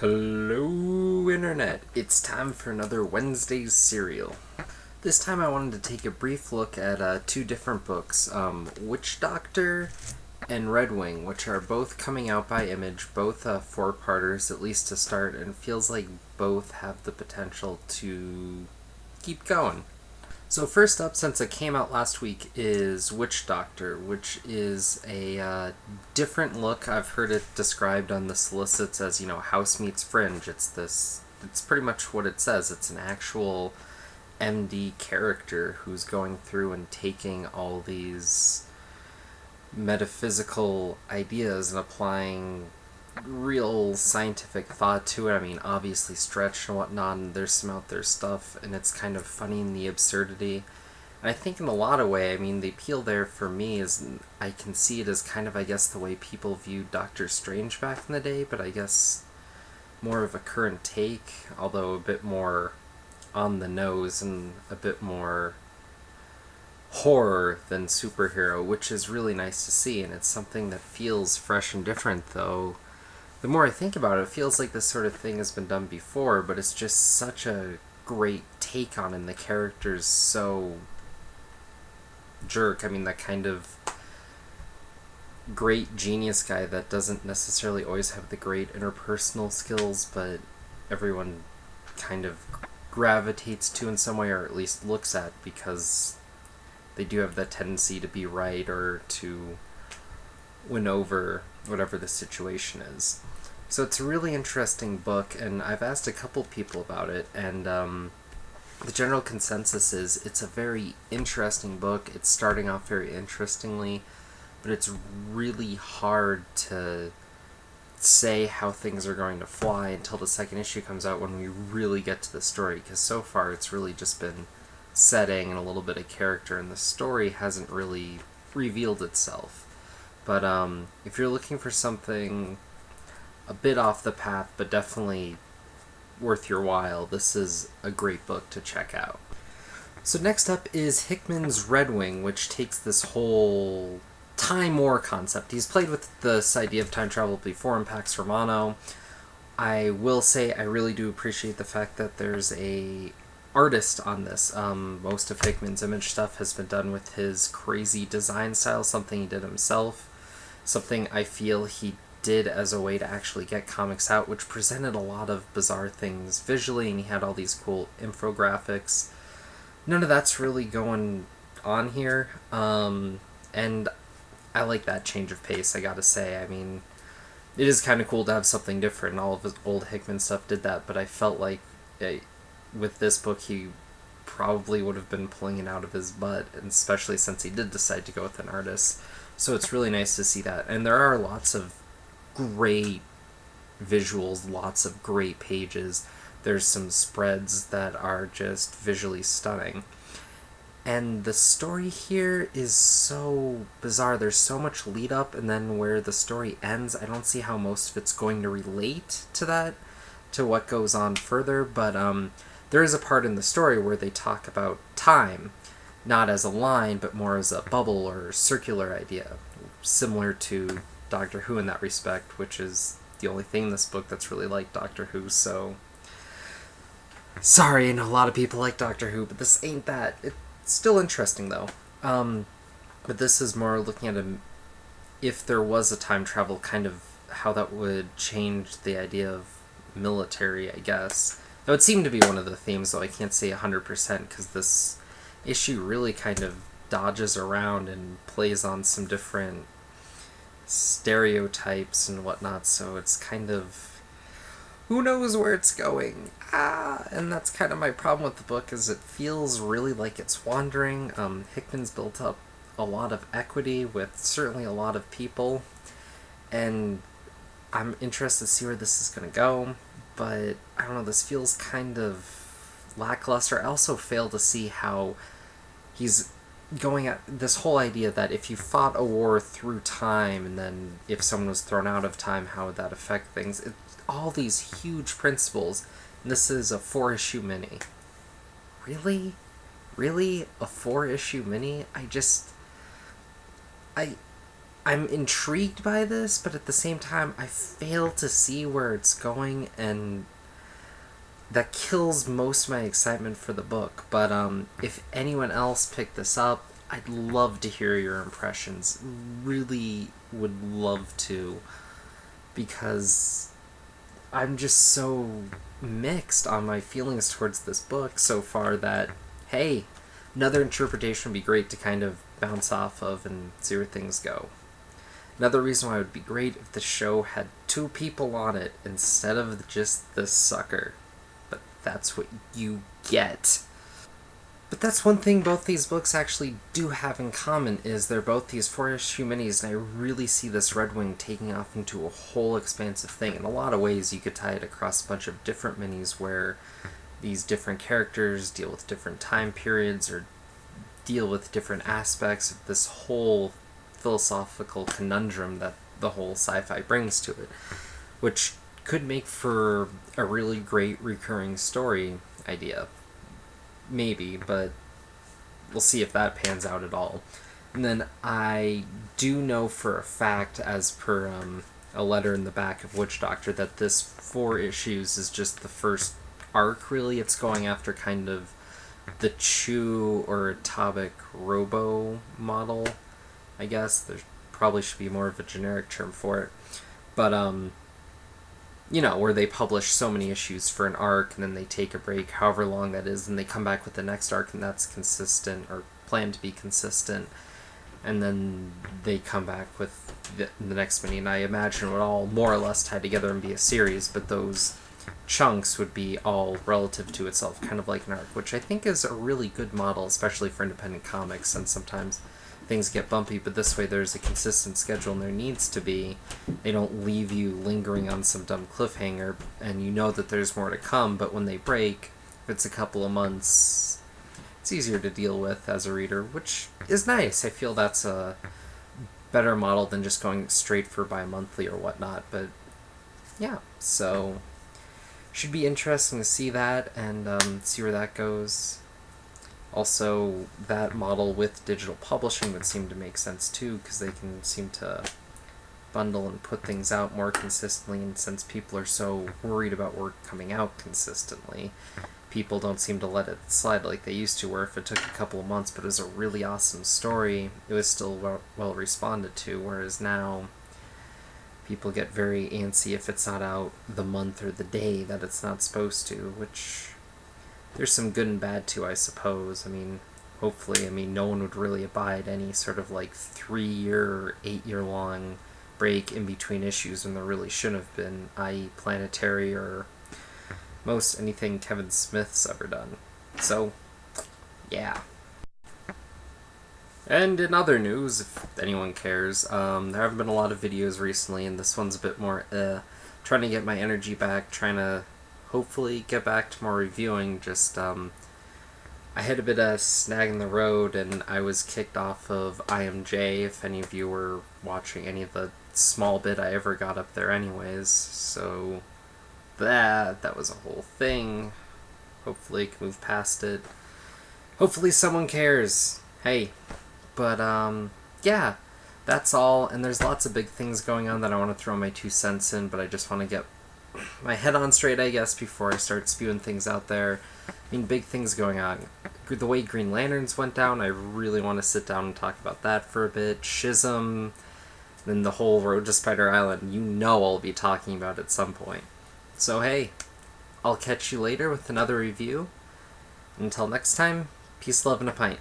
Hello, Internet. It's time for another Wednesday's Serial. This time I wanted to take a brief look at two different books, Witch Doctor and Red Wing, which are both coming out by Image, both four-parters, at least to start, and feels like both have the potential to keep going. So first up, since it came out last week, is Witch Doctor, which is a different look. I've heard it described on the solicits as, House meets Fringe. It's pretty much what it says. It's an actual MD character who's going through and taking all these metaphysical ideas and applying real scientific thought to it. I mean, obviously stretched and whatnot, and there's some out there stuff, and it's kind of funny in the absurdity. And I think in a lot of way, I mean, the appeal there for me is I can see it as kind of, I guess, the way people viewed Doctor Strange back in the day, but I guess more of a current take, although a bit more on the nose and a bit more horror than superhero, which is really nice to see, and it's something that feels fresh and different, though the more I think about it, it feels like this sort of thing has been done before, but it's just such a great take on it, and the character's so jerk. I mean, that kind of great genius guy that doesn't necessarily always have the great interpersonal skills, but everyone kind of gravitates to in some way, or at least looks at, because they do have that tendency to be right or to win over whatever the situation is. So it's a really interesting book, and I've asked a couple people about it, and the general consensus is it's a very interesting book. It's starting off very interestingly, but it's really hard to say how things are going to fly until the second issue comes out, when we really get to the story, because so far it's really just been setting and a little bit of character, and the story hasn't really revealed itself. But if you're looking for something a bit off the path, but definitely worth your while, this is a great book to check out. So next up is Hickman's Red Wing, which takes this whole time war concept. He's played with this idea of time travel before in Pax Romano. I will say I really do appreciate the fact that there's a artist on this. Most of Hickman's Image stuff has been done with his crazy design style, something he did himself, something I feel he did as a way to actually get comics out, which presented a lot of bizarre things visually, and he had all these cool infographics. None of that's really going on here, and I like that change of pace, I gotta say. I mean, it is kind of cool to have something different. All of his old Hickman stuff did that, but I felt like with this book he probably would have been pulling it out of his butt, and especially since he did decide to go with an artist. So it's really nice to see that. And there are lots of great visuals, lots of great pages. There's some spreads that are just visually stunning. And the story here is so bizarre. There's so much lead up, and then where the story ends, I don't see how most of it's going to relate to that, to what goes on further, but there is a part in the story where they talk about time, not as a line, but more as a bubble or circular idea, similar to Doctor Who in that respect, which is the only thing in this book that's really like Doctor Who, so sorry, I know a lot of people like Doctor Who, but this ain't that. It's still interesting, though. But this is more looking at if there was a time travel, kind of how that would change the idea of military, I guess. That would seem to be one of the themes, though I can't say 100%, because this issue really kind of dodges around and plays on some different stereotypes and whatnot, so it's kind of, who knows where it's going. And that's kind of my problem with the book, is it feels really like it's wandering. Hickman's built up a lot of equity with certainly a lot of people, and I'm interested to see where this is going to go, but I don't know, this feels kind of lackluster. I also fail to see how he's going at this whole idea that if you fought a war through time, and then if someone was thrown out of time, how would that affect things? All these huge principles, and this is a 4-issue mini. Really? Really? A 4-issue mini? I I'm intrigued by this, but at the same time, I fail to see where it's going, and that kills most of my excitement for the book. But if anyone else picked this up, I'd love to hear your impressions. Really would love to, because I'm just so mixed on my feelings towards this book so far that, hey, another interpretation would be great to kind of bounce off of and see where things go. Another reason why it would be great if the show had two people on it instead of just this sucker. But that's what you get. But that's one thing both these books actually do have in common, is they're both these 4-issue minis, and I really see this Red Wing taking off into a whole expansive thing. In a lot of ways, you could tie it across a bunch of different minis where these different characters deal with different time periods or deal with different aspects of this whole philosophical conundrum that the whole sci-fi brings to it, which could make for a really great recurring story idea. Maybe, but we'll see if that pans out at all. And then I do know for a fact, as per a letter in the back of Witch Doctor, that this 4 issues is just the first arc, really. It's going after kind of the Chew or Atomic Robo model, I guess. There probably should be more of a generic term for it. But, you know, where they publish so many issues for an arc, and then they take a break, however long that is, and they come back with the next arc, and that's consistent, or planned to be consistent, and then they come back with the next mini, and I imagine it would all more or less tie together and be a series, but those chunks would be all relative to itself, kind of like an arc, which I think is a really good model, especially for independent comics, and sometimes things get bumpy, but this way there's a consistent schedule, and there needs to be. They don't leave you lingering on some dumb cliffhanger, and you know that there's more to come, but when they break, if it's a couple of months, it's easier to deal with as a reader, which is nice. I feel that's a better model than just going straight for bi-monthly or whatnot, but yeah, so should be interesting to see that and see where that goes. Also, that model with digital publishing would seem to make sense too, because they can seem to bundle and put things out more consistently, and since people are so worried about work coming out consistently, people don't seem to let it slide like they used to, where if it took a couple of months but it was a really awesome story, it was still well responded to, whereas now people get very antsy if it's not out the month or the day that it's not supposed to, which there's some good and bad too, I suppose. I mean, hopefully, no one would really abide any sort of like 3-year or 8-year long break in between issues when there really shouldn't have been, i.e. Planetary or most anything Kevin Smith's ever done. So, yeah. And in other news, if anyone cares, there haven't been a lot of videos recently, and this one's a bit more trying to get my energy back, trying to hopefully get back to more reviewing. Just I had a bit of snag in the road, and I was kicked off of IMJ, if any of you were watching any of the small bit I ever got up there anyways, so that was a whole thing. Hopefully I can move past it. Hopefully someone cares. Hey. But yeah, that's all, and there's lots of big things going on that I want to throw my 2 cents in, but I just want to get my head on straight, I guess, before I start spewing things out there. I mean, big things going on. The way Green Lanterns went down, I really want to sit down and talk about that for a bit. Schism, then the whole Road to Spider Island, you know I'll be talking about at some point. So hey, I'll catch you later with another review. Until next time, peace, love, and a pint.